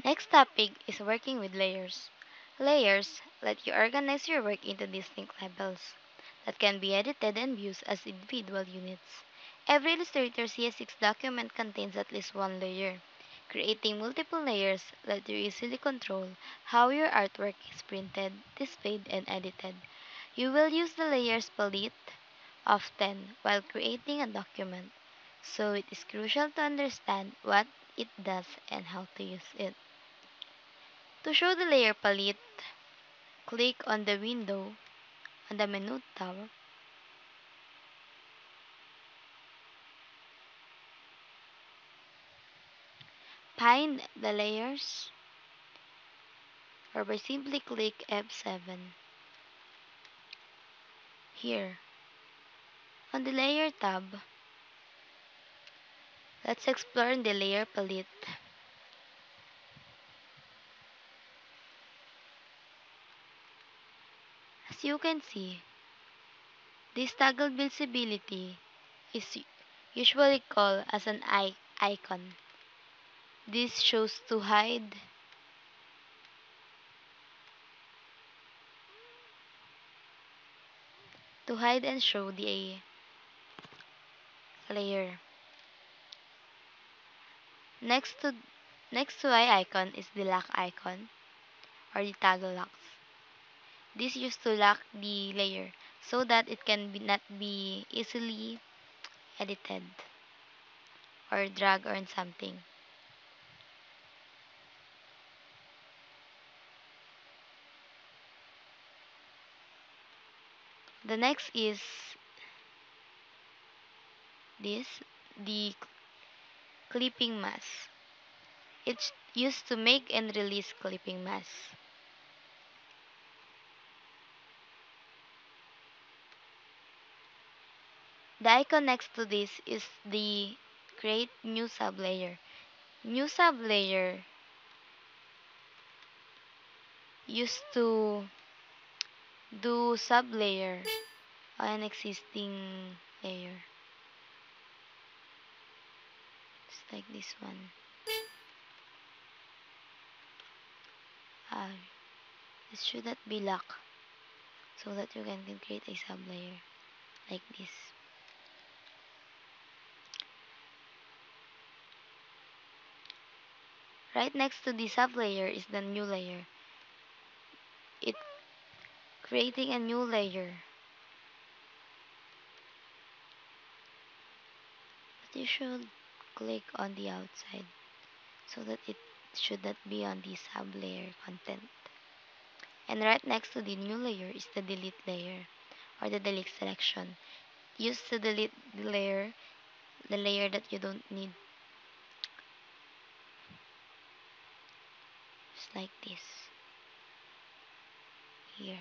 Next topic is working with layers. Layers let you organize your work into distinct levels that can be edited and used as individual units. Every Illustrator CS6 document contains at least one layer. Creating multiple layers let you easily control how your artwork is printed, displayed, and edited. You will use the layers palette often while creating a document, so it is crucial to understand what it does and how to use it. To show the layer palette, click on the window on the menu tab. Find the layers or by simply click F7. Here, on the layer tab, let's explore the layer palette. As you can see, this toggle visibility is usually called as an icon. This shows to hide and show the layer. Next to next to eye icon is the lock icon or the toggle locks. This used to lock the layer so that it can not be easily edited or drag or something. The next is this, the clipping mask. It's used to make and release clipping masks. The icon next to this is the create new sublayer. New sublayer used to do sublayer on an existing layer. Just like this one. Ah, this should not be locked so that you can create a sublayer like this. Right next to the sublayer is the new layer. It creating a new layer. But you should click on the outside so that it should not be on the sublayer content. And right next to the new layer is the delete layer or the delete selection. Use to delete the layer that you don't need. Just like this. Here.